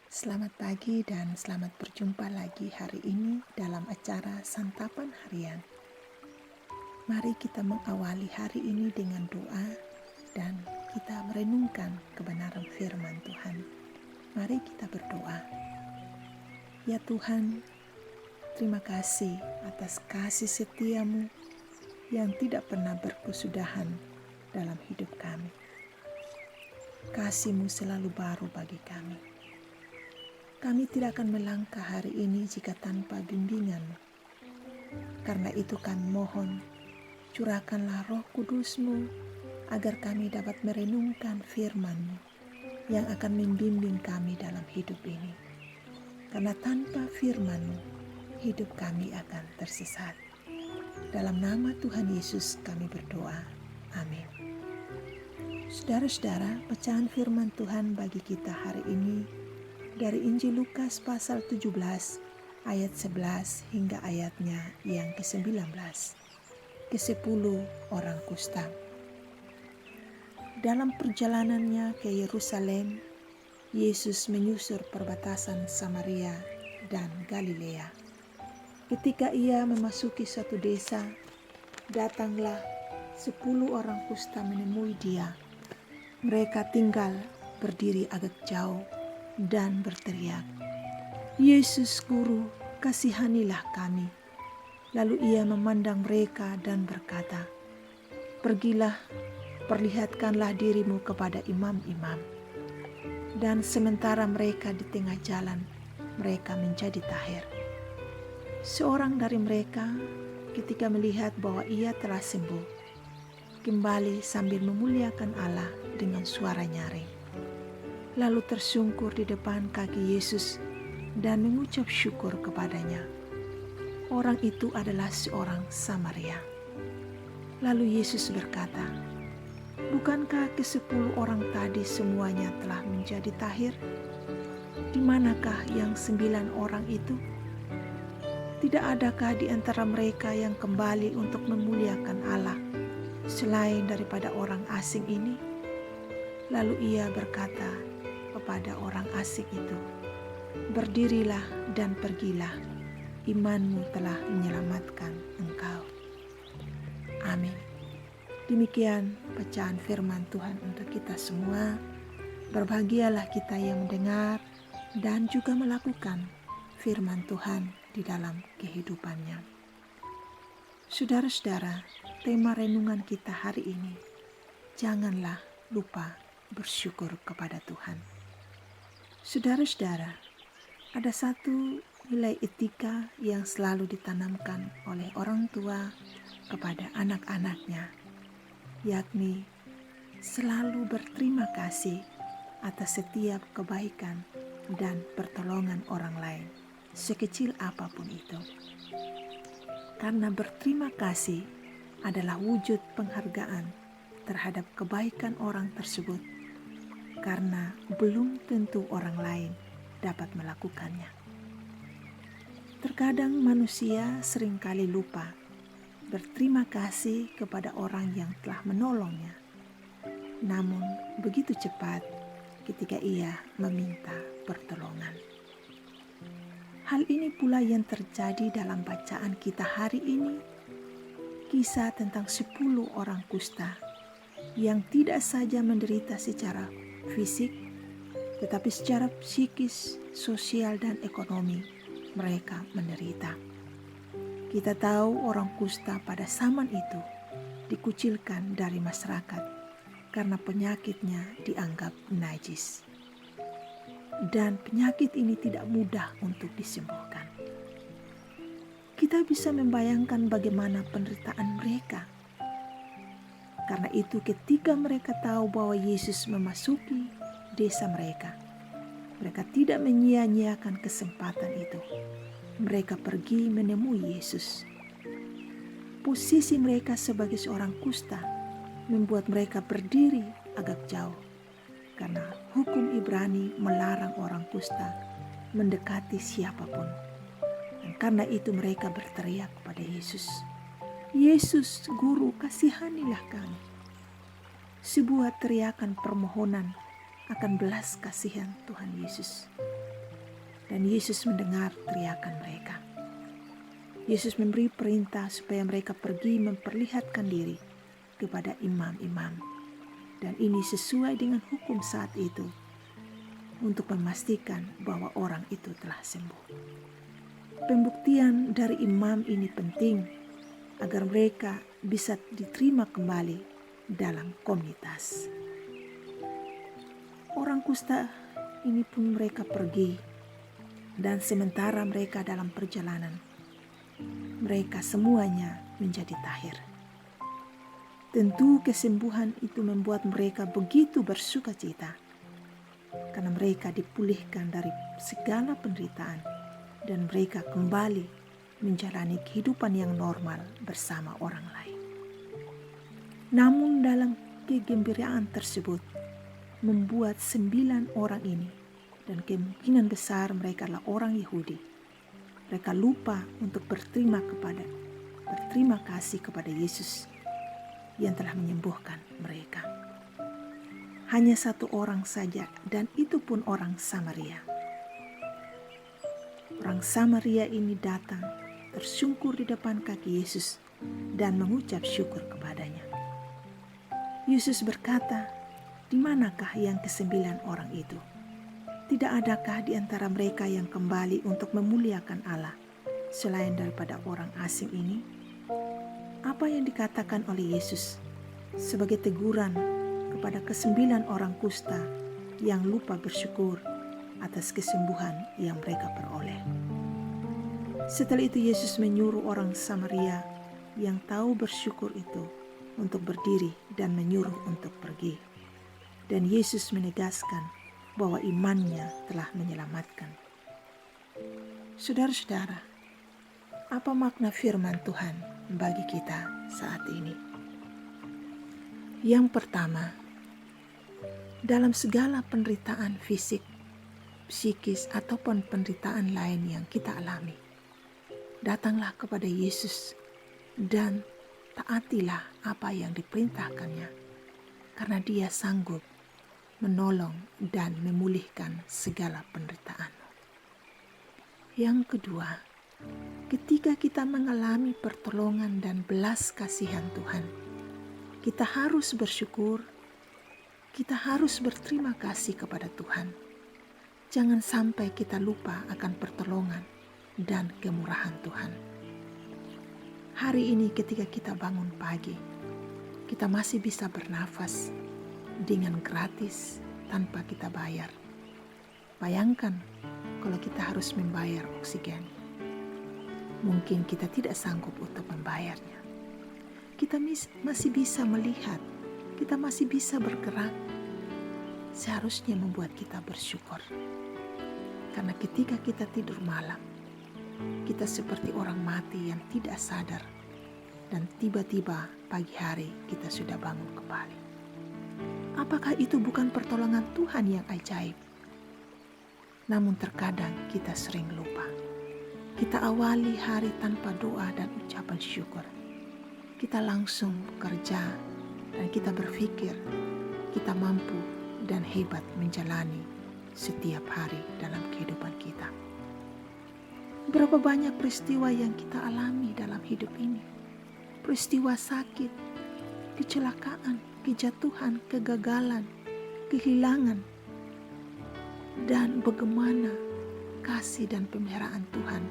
Selamat pagi dan selamat berjumpa lagi hari ini dalam acara Santapan Harian. Mari kita mengawali hari ini dengan doa dan kita merenungkan kebenaran firman Tuhan. Mari kita berdoa. Ya Tuhan, terima kasih atas kasih setiamu yang tidak pernah berkesudahan dalam hidup kami. Kasih-Mu selalu baru bagi kami. Kami tidak akan melangkah hari ini jika tanpa bimbingan-Mu. Karena itu kami mohon, curahkanlah Roh Kudus-Mu agar kami dapat merenungkan firman-Mu yang akan membimbing kami dalam hidup ini. Karena tanpa firman-Mu, hidup kami akan tersesat. Dalam nama Tuhan Yesus kami berdoa. Amin. Saudara-saudara, bacaan firman Tuhan bagi kita hari ini dari Injil Lukas pasal 17 ayat 11 hingga ayatnya yang ke-19. Ke-10 orang kusta. Dalam perjalanannya ke Yerusalem, Yesus menyusur perbatasan Samaria dan Galilea. Ketika ia memasuki suatu desa, datanglah 10 orang kusta menemui dia. Mereka tinggal berdiri agak jauh dan berteriak, "Yesus Guru, kasihanilah kami." Lalu ia memandang mereka dan berkata, "Pergilah, perlihatkanlah dirimu kepada imam-imam." Dan sementara mereka di tengah jalan, mereka menjadi tahir. Seorang dari mereka ketika melihat bahwa ia telah sembuh, kembali sambil memuliakan Allah dengan suara nyaring. Lalu tersungkur di depan kaki Yesus dan mengucap syukur kepadanya. Orang itu adalah seorang Samaria. Lalu Yesus berkata, "Bukankah ke-10 orang tadi semuanya telah menjadi tahir? Di manakah yang 9 orang itu? Tidak adakah di antara mereka yang kembali untuk memuliakan Allah selain daripada orang asing ini?" Lalu ia berkata kepada orang asing itu, "Berdirilah dan pergilah, imanmu telah menyelamatkan engkau." Amin. Demikian bacaan firman Tuhan untuk kita semua. Berbahagialah kita yang mendengar dan juga melakukan firman Tuhan di dalam kehidupannya. Saudara-saudara, tema renungan kita hari ini, janganlah lupa bersyukur kepada Tuhan. Saudara-saudara, ada satu nilai etika yang selalu ditanamkan oleh orang tua kepada anak-anaknya, yakni selalu berterima kasih atas setiap kebaikan dan pertolongan orang lain, sekecil apapun itu. Karena berterima kasih adalah wujud penghargaan terhadap kebaikan orang tersebut, karena belum tentu orang lain dapat melakukannya. Terkadang manusia seringkali lupa berterima kasih kepada orang yang telah menolongnya, namun begitu cepat ketika ia meminta pertolongan. Hal ini pula yang terjadi dalam bacaan kita hari ini, kisah tentang 10 orang kusta yang tidak saja menderita secara fisik, tetapi secara psikis, sosial, dan ekonomi mereka menderita. Kita tahu orang kusta pada zaman itu dikucilkan dari masyarakat karena penyakitnya dianggap najis. Dan penyakit ini tidak mudah untuk disembuhkan. Kita bisa membayangkan bagaimana penderitaan mereka. Karena itu ketika mereka tahu bahwa Yesus memasuki desa mereka, mereka tidak menyia-nyiakan kesempatan itu. Mereka pergi menemui Yesus. Posisi mereka sebagai seorang kusta membuat mereka berdiri agak jauh, karena hukum Ibrani melarang orang kusta mendekati siapapun. Dan karena itu mereka berteriak kepada Yesus, "Yesus, Guru, kasihanilah kami." Sebuah teriakan permohonan akan belas kasihan Tuhan Yesus. Dan Yesus mendengar teriakan mereka. Yesus memberi perintah supaya mereka pergi memperlihatkan diri kepada imam-imam. Dan ini sesuai dengan hukum saat itu untuk memastikan bahwa orang itu telah sembuh. Pembuktian dari imam ini penting agar mereka bisa diterima kembali dalam komunitas. Orang kusta ini pun mereka pergi, dan sementara mereka dalam perjalanan, mereka semuanya menjadi tahir. Tentu kesembuhan itu membuat mereka begitu bersuka cita, karena mereka dipulihkan dari segala penderitaan, dan mereka kembali menjalani kehidupan yang normal bersama orang lain. Namun dalam kegembiraan tersebut, membuat 9 orang ini, dan kemungkinan besar mereka adalah orang Yahudi, mereka lupa untuk berterima kasih kepada Yesus yang telah menyembuhkan mereka. Hanya 1 orang saja, dan itu pun orang Samaria. Orang Samaria ini datang tersungkur di depan kaki Yesus dan mengucap syukur kepadanya. Yesus berkata, "Di manakah yang ke-9 orang itu? Tidak adakah di antara mereka yang kembali untuk memuliakan Allah selain daripada orang asing ini?" Apa yang dikatakan oleh Yesus sebagai teguran kepada ke-9 orang kusta yang lupa bersyukur atas kesembuhan yang mereka peroleh. Setelah itu Yesus menyuruh orang Samaria yang tahu bersyukur itu untuk berdiri dan menyuruh untuk pergi. Dan Yesus menegaskan bahwa imannya telah menyelamatkan. Saudara-saudara, apa makna firman Tuhan bagi kita saat ini? Yang pertama, dalam segala penderitaan fisik, psikis, ataupun penderitaan lain yang kita alami, datanglah kepada Yesus dan taatilah apa yang diperintahkannya, karena Dia sanggup menolong dan memulihkan segala penderitaan. Yang kedua, ketika kita mengalami pertolongan dan belas kasihan Tuhan, kita harus bersyukur, kita harus berterima kasih kepada Tuhan. Jangan sampai kita lupa akan pertolongan dan kemurahan Tuhan. Hari ini ketika kita bangun pagi, kita masih bisa bernafas dengan gratis tanpa kita bayar. Bayangkan kalau kita harus membayar oksigen. Mungkin kita tidak sanggup untuk membayarnya. Kita masih bisa melihat, kita masih bisa bergerak. Seharusnya membuat kita bersyukur. Karena ketika kita tidur malam, kita seperti orang mati yang tidak sadar, dan tiba-tiba pagi hari kita sudah bangun kembali. Apakah itu bukan pertolongan Tuhan yang ajaib? Namun terkadang kita sering lupa. Kita awali hari tanpa doa dan ucapan syukur. Kita langsung bekerja dan kita berpikir kita mampu dan hebat menjalani setiap hari dalam kehidupan kita. Berapa banyak peristiwa yang kita alami dalam hidup ini? Peristiwa sakit, kecelakaan, kejatuhan, kegagalan, kehilangan, dan bagaimana kasih dan pemeliharaan Tuhan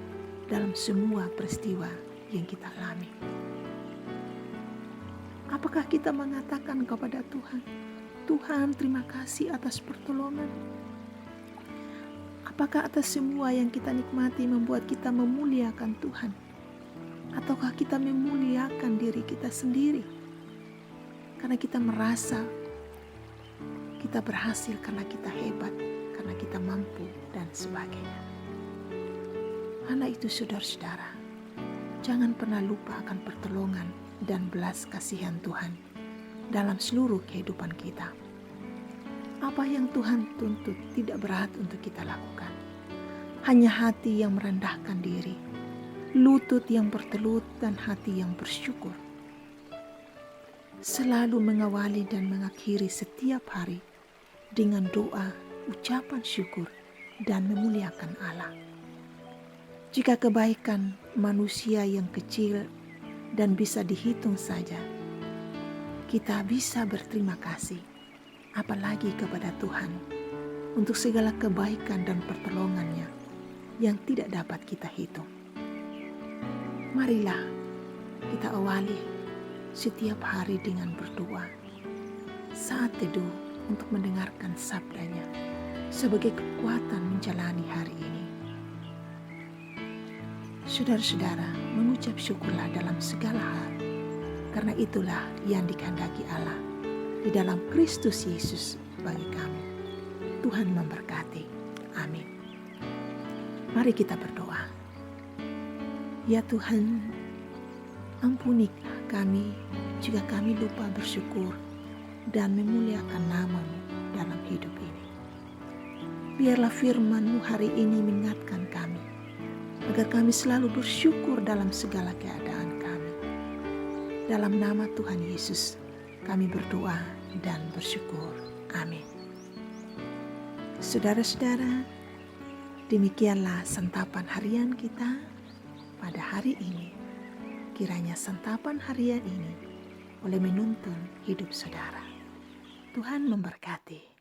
dalam semua peristiwa yang kita alami. Apakah kita mengatakan kepada Tuhan, "Tuhan, terima kasih atas pertolongan"? Apakah atas semua yang kita nikmati membuat kita memuliakan Tuhan? Ataukah kita memuliakan diri kita sendiri? Karena kita merasa kita berhasil, karena kita hebat, karena kita mampu, dan sebagainya. Karena itu saudara-saudara, jangan pernah lupa akan pertolongan dan belas kasihan Tuhan dalam seluruh kehidupan kita. Apa yang Tuhan tuntut tidak berat untuk kita lakukan. Hanya hati yang merendahkan diri, lutut yang bertelut, dan hati yang bersyukur. Selalu mengawali dan mengakhiri setiap hari dengan doa, ucapan syukur, dan memuliakan Allah. Jika kebaikan manusia yang kecil dan bisa dihitung saja, kita bisa berterima kasih, apalagi kepada Tuhan, untuk segala kebaikan dan pertolongannya yang tidak dapat kita hitung. Marilah kita awali setiap hari dengan berdoa, saat teduh untuk mendengarkan sabdanya sebagai kekuatan menjalani hari ini. Saudara-saudara, mengucap syukurlah dalam segala hal, karena itulah yang dikehendaki Allah di dalam Kristus Yesus bagi kamu. Tuhan memberkati. Amin. Mari kita berdoa. Ya Tuhan, ampunilah kami jika kami lupa bersyukur dan memuliakan nama-Mu dalam hidup ini. Biarlah firman-Mu hari ini mengingatkan kami, agar kami selalu bersyukur dalam segala keadaan kami. Dalam nama Tuhan Yesus, kami berdoa dan bersyukur. Amin. Saudara-saudara, demikianlah santapan harian kita pada hari ini. Kiranya santapan harian ini boleh menuntun hidup saudara. Tuhan memberkati.